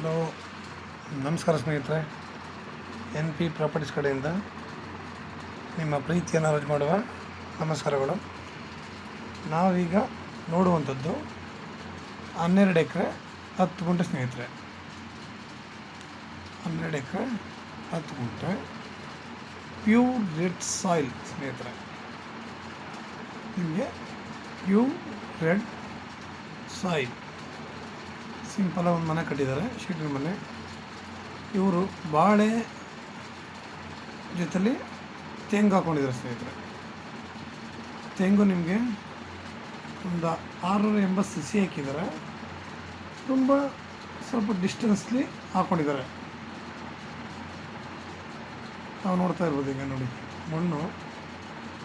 Hello, ನಮಸ್ಕಾರ ಸ್ನೇಹಿತರೆ. N P properties ಕಡೆಯಿಂದ ನಿಮ್ಮ ಪ್ರೀತಿಯನ್ನು ರಜೆ ಮಾಡುವ ನಮಸ್ಕಾರಗಳು. ನಾವೀಗ ನೋಡುವಂಥದ್ದು 12 ಎಕರೆ 10 ಗುಂಟೆ ಸ್ನೇಹಿತರೆ. 12 ಎಕರೆ 10 ಗುಂಟೆ ಪ್ಯೂರ್ ರೆಡ್ ಸಾಯಿಲ್ ಸ್ನೇಹಿತರೆ. ನಿಮಗೆ ಪ್ಯೂರ್ ರೆಡ್ ಸಾಯಿಲ್ ಸಿಂಪಲಾಗಿ ಒಂದು ಮನೆ ಕಟ್ಟಿದ್ದಾರೆ, ಶೀಟಿನ ಮನೆ. ಇವರು ಬಾಳೆ ಜೊತೆಲಿ ತೆಂಗು ಹಾಕ್ಕೊಂಡಿದ್ದಾರೆ ಸ್ನೇಹಿತರೆ. ತೆಂಗು ನಿಮಗೆ ಒಂದು 680 ಸಸಿ ಹಾಕಿದ್ದಾರೆ. ತುಂಬ ಸ್ವಲ್ಪ ಡಿಸ್ಟೆನ್ಸ್ಲಿ ಹಾಕ್ಕೊಂಡಿದ್ದಾರೆ. ನಾವು ನೋಡ್ತಾ ಇರ್ಬೋದು. ಈಗ ನೋಡಿ, ಮಣ್ಣು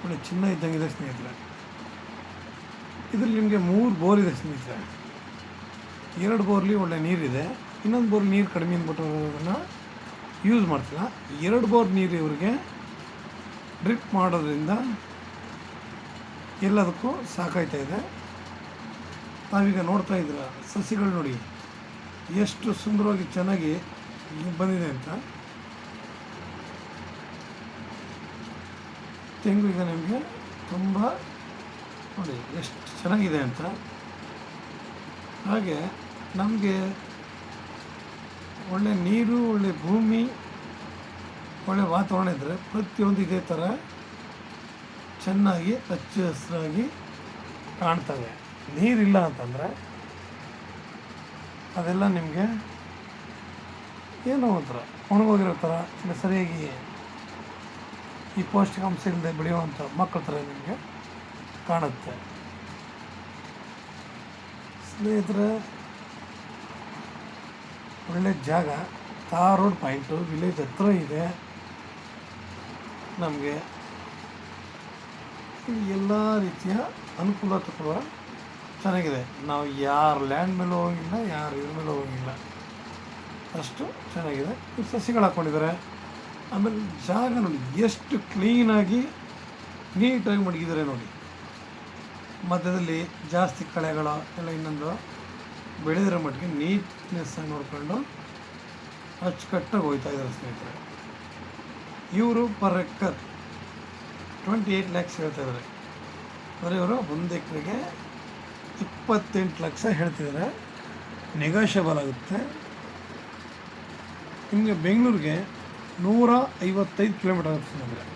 ಒಳ್ಳೆ ಚಿನ್ನ ಇದ್ದಂಗಿದೆ ಸ್ನೇಹಿತರೆ. ಇದರಲ್ಲಿ ನಿಮಗೆ 3 ಬೋರ್ ಇದೆ ಸ್ನೇಹಿತರೆ. 2 ಬೋರ್ಲಿ ಒಳ್ಳೆ ನೀರಿದೆ, ಇನ್ನೊಂದು ಬೋರ್ ನೀರು ಕಡಿಮೆ ಅಂದ್ಬಿಟ್ಟು ಯೂಸ್ ಮಾಡ್ತಿಲ್ಲ. 2 ಬೋರ್ ನೀರು ಇವರಿಗೆ ಡ್ರಿಪ್ ಮಾಡೋದ್ರಿಂದ ಎಲ್ಲದಕ್ಕೂ ಸಾಕಾಯ್ತಾ ಇದೆ. ನಾವೀಗ ನೋಡ್ತಾ ಇದ್ದೀರ ಸಸಿಗಳು ನೋಡಿ ಎಷ್ಟು ಸುಂದರವಾಗಿ ಚೆನ್ನಾಗಿ ಬಂದಿದೆ ಅಂತ. ತೆಂಗು ಈಗ ನಿಮಗೆ ತುಂಬ ನೋಡಿ ಎಷ್ಟು ಚೆನ್ನಾಗಿದೆ ಅಂತ. ಹಾಗೆ ನಮಗೆ ಒಳ್ಳೆ ನೀರು, ಒಳ್ಳೆ ಭೂಮಿ, ಒಳ್ಳೆ ವಾತಾವರಣ ಇದ್ದರೆ ಪ್ರತಿಯೊಂದು ಇದೇ ಥರ ಚೆನ್ನಾಗಿ ಹಚ್ಚ ಹಸಿರಾಗಿ ಕಾಣ್ತವೆ. ನೀರಿಲ್ಲ ಅಂತಂದರೆ ಅದೆಲ್ಲ ನಿಮಗೆ ಏನೋ ಒಂಥರ ಒಣಗೋಗಿರೋ ಥರ, ಇಲ್ಲ ಸರಿಯಾಗಿ ಈ ಪೌಷ್ಟಿಕಾಂಶ ಇಲ್ಲದೆ ಬೆಳೆಯುವಂಥ ಮಕ್ಕಳ ಥರ ನಿಮಗೆ ಕಾಣುತ್ತೆ ಸ್ನೇಹಿತರೆ. ಒಳ್ಳೆ ಜಾಗ, ತಾರ್ ರೋಡ್ ಪಾಯಿಂಟು, ವಿಲೇಜ್ ಹತ್ರ ಇದೆ. ನಮಗೆ ಎಲ್ಲ ರೀತಿಯ ಅನುಕೂಲತೆ ಕೂಡ ಚೆನ್ನಾಗಿದೆ. ನಾವು ಯಾರು ಲ್ಯಾಂಡ್ ಮೇಲೆ ಹೋಗಿಲ್ಲ, ಯಾರು ಇದ್ರ ಮೇಲೆ ಹೋಗಿಲ್ಲ, ಅಷ್ಟು ಚೆನ್ನಾಗಿದೆ. ಸಸಿಗಳು ಹಾಕ್ಕೊಂಡಿದ್ದಾರೆ. ಆಮೇಲೆ ಜಾಗ ನೋಡಿ ಎಷ್ಟು ಕ್ಲೀನಾಗಿ ನೀಟಾಗಿ ಮಡಗಿದ್ದಾರೆ ನೋಡಿ. ಮಧ್ಯದಲ್ಲಿ ಜಾಸ್ತಿ ಕಳೆಗಳು ಎಲ್ಲ ಇನ್ನೊಂದು ಬೆಳೆದಿರೋ ಮಟ್ಟಿಗೆ ನೀಟ್ನೆಸ್ಸಾಗಿ ನೋಡಿಕೊಂಡು ಅಚ್ಚುಕಟ್ಟಾಗಿ ಹೋಗ್ತಾ ಇದ್ದಾರೆ ಸ್ನೇಹಿತರೆ. ಇವರು ಪರ್ ಎಕರ್ 28 lakhs ಹೇಳ್ತಾ ಇದ್ದಾರೆ. ಅಂದರೆ ಇವರು 1 ಎಕರೆಗೆ 28 ಲಕ್ಷ ಹೇಳ್ತಿದ್ದಾರೆ. ನೆಗೋಷಿಯಬಲ್ ಆಗುತ್ತೆ. ನಿಮಗೆ ಬೆಂಗಳೂರಿಗೆ 155 ಕಿಲೋಮೀಟರ್ ಆಗುತ್ತೆ ಅಂದರೆ,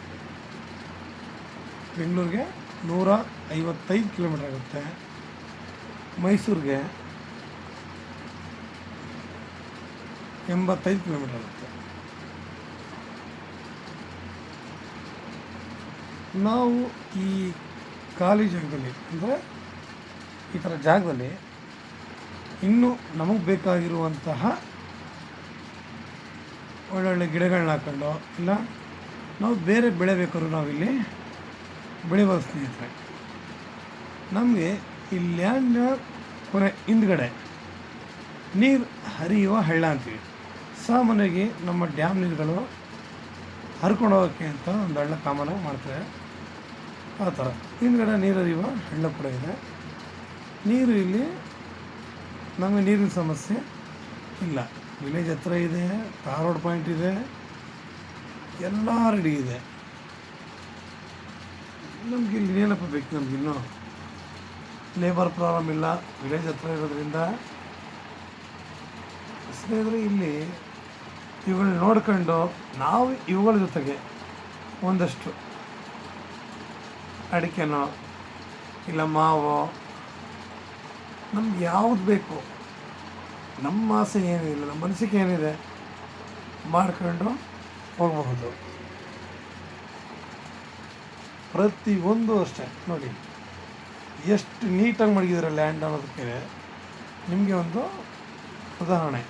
ಬೆಂಗಳೂರಿಗೆ 155 ಕಿಲೋಮೀಟರ್ ಆಗುತ್ತೆ. ಮೈಸೂರಿಗೆ 85 ಕಿಲೋಮೀಟರ್ ಆಗುತ್ತೆ. ನಾವು ಈ ಖಾಲಿ ಜಾಗದಲ್ಲಿ ಅಂದರೆ ಈ ಥರ ಜಾಗದಲ್ಲಿ ಇನ್ನೂ ನಮಗೆ ಬೇಕಾಗಿರುವಂತಹ ಒಳ್ಳೊಳ್ಳೆ ಗಿಡಗಳನ್ನ ಹಾಕ್ಕೊಂಡು, ಇಲ್ಲ ನಾವು ಬೇರೆ ಬೆಳೆ ಬೇಕಾದ್ರೂ ನಾವಿಲ್ಲಿ ಬೆಳಿಬೋದು ಸ್ನೇಹಿತರೆ. ನಮಗೆ ಈ ಲ್ಯಾಂಡ್ ಕೊನೆ ಹಿಂದ್ಗಡೆ ನೀರು ಹರಿಯುವ ಹಳ್ಳ ಅಂತೀವಿ. ಸಾಮಾನ್ಯವಾಗಿ ನಮ್ಮ ಡ್ಯಾಮ್ ನೀರುಗಳು ಹರ್ಕೊಂಡು ಹೋಗೋಕ್ಕೆ ಅಂತ ಒಂದು ಹಳ್ಳ ಕಾಮನಾಗಿ ಮಾಡ್ತಾರೆ. ಆ ಥರ ಹಿಂದ್ಗಡೆ ನೀರು ಹರಿಯುವ ಹಳ್ಳ ಕೂಡ ಇದೆ. ನೀರು ಇಲ್ಲಿ ನಮಗೆ ನೀರಿನ ಸಮಸ್ಯೆ ಇಲ್ಲ. ವಿಲೇಜ್ ಹತ್ರ ಇದೆ, ತಾರ್ ರೋಡ್ ಪಾಯಿಂಟ್ ಇದೆ, ಎಲ್ಲ ರೆಡಿ ಇದೆ. ನಮ್ಗೆ ಇಲ್ಲಿ ಏನಪ್ಪ ಬೇಕು? ನಮ್ಗೆ ಇನ್ನೂ ಲೇಬರ್ ಪ್ರಾಬ್ಲಮ್ ಇಲ್ಲ, ವಿಲೇಜ್ ಹತ್ರ ಇರೋದ್ರಿಂದ. ಸ್ನೇಹಿತರೆ, ಇಲ್ಲಿ ಇವುಗಳನ್ನ ನೋಡ್ಕೊಂಡು ನಾವು ಇವುಗಳ ಜೊತೆಗೆ ಒಂದಷ್ಟು ಅಡಿಕೆನೋ ಇಲ್ಲ ಮಾವೋ, ನಮ್ಗೆ ಯಾವುದು ಬೇಕು, ನಮ್ಮ ಆಸೆ ಏನಿಲ್ಲ, ನಮ್ಮ ಮನಸ್ಸಿಗೆ ಏನಿದೆ ಮಾಡ್ಕೊಂಡು ಹೋಗಬಹುದು. ಪ್ರತಿಯೊಂದು ಅಷ್ಟೇ ನೋಡಿ ಎಷ್ಟು ನೀಟಾಗಿ ಮಡಗಿದ್ದಾರೆ ಲ್ಯಾಂಡ್ ಅನ್ನೋದಕ್ಕೆ ನಿಮಗೆ ಒಂದು ಉದಾಹರಣೆ.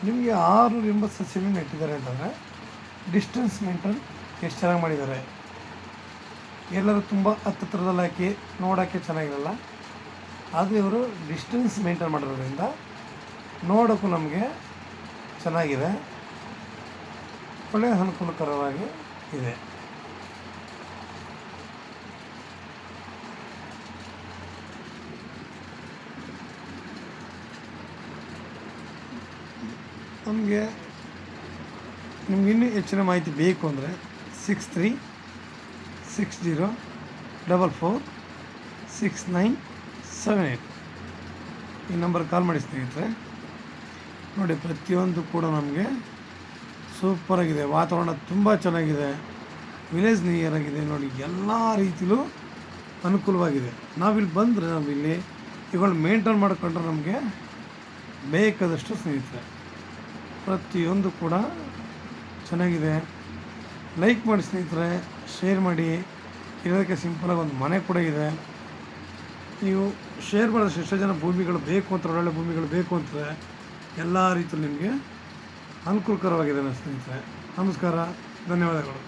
ನಿಮಗೆ 680 ಸಸಿಗಳನ್ನ ನೆಟ್ಟಿದ್ದಾರೆ ಅಂತಂದರೆ ಡಿಸ್ಟೆನ್ಸ್ ಮೇಂಟೈನ್ ಎಷ್ಟು ಚೆನ್ನಾಗಿ ಮಾಡಿದ್ದಾರೆ. ಎಲ್ಲರೂ ತುಂಬ ಹತ್ತಿರದಲ್ಲಿ ಹಾಕಿ ನೋಡೋಕ್ಕೆ ಚೆನ್ನಾಗಿರಲ್ಲ, ಆದರೆ ಇವರು ಡಿಸ್ಟೆನ್ಸ್ ಮೇಂಟೈನ್ ಮಾಡಿರೋದ್ರಿಂದ ನೋಡೋಕ್ಕೂ ನಮಗೆ ಚೆನ್ನಾಗಿದೆ, ಒಳ್ಳೆಯ ಅನುಕೂಲಕರವಾಗಿ ಇದೆ. ನಮಗೆ ನಿಮ್ಗೆ ಇನ್ನೂ ಹೆಚ್ಚಿನ ಮಾಹಿತಿ ಬೇಕು ಅಂದರೆ 6360446978 ಈ ನಂಬರ್ ಕಾಲ್ ಮಾಡಿ ಸ್ನೇಹಿತರೆ. ನೋಡಿ, ಪ್ರತಿಯೊಂದು ಕೂಡ ನಮಗೆ ಸೂಪರಾಗಿದೆ. ವಾತಾವರಣ ತುಂಬ ಚೆನ್ನಾಗಿದೆ, ವಿಲೇಜ್ ನಿಯರ್ ಆಗಿದೆ. ನೋಡಿ, ಎಲ್ಲ ರೀತಿಲೂ ಅನುಕೂಲವಾಗಿದೆ. ನಾವಿಲ್ಲಿ ಬಂದರೆ ನಾವಿಲ್ಲಿ ಇವುಗಳು ಮೇಂಟೈನ್ ಮಾಡಿಕೊಂಡ್ರೆ ನಮಗೆ ಬೇಕಾದಷ್ಟು ಸ್ನೇಹಿತರೆ ಪ್ರತಿಯೊಂದು ಕೂಡ ಚೆನ್ನಾಗಿದೆ. ಲೈಕ್ ಮಾಡಿ ಸ್ನೇಹಿತರೆ, ಶೇರ್ ಮಾಡಿ. ಇರೋದಕ್ಕೆ ಸಿಂಪಲಾಗಿ ಒಂದು ಮನೆ ಕೂಡ ಇದೆ. ನೀವು ಶೇರ್ ಮಾಡಿದಷ್ಟು ಎಷ್ಟೋ ಜನ ಭೂಮಿಗಳು ಬೇಕು ಅಂತ, ಒಳ್ಳೊಳ್ಳೆ ಭೂಮಿಗಳು ಬೇಕು ಅಂತಾರೆ. ಎಲ್ಲ ರೀತಿಯಲ್ಲಿ ನಿಮಗೆ ಅನುಕೂಲಕರವಾಗಿದೆ ಸ್ನೇಹಿತರೆ. ನಮಸ್ಕಾರ, ಧನ್ಯವಾದಗಳು.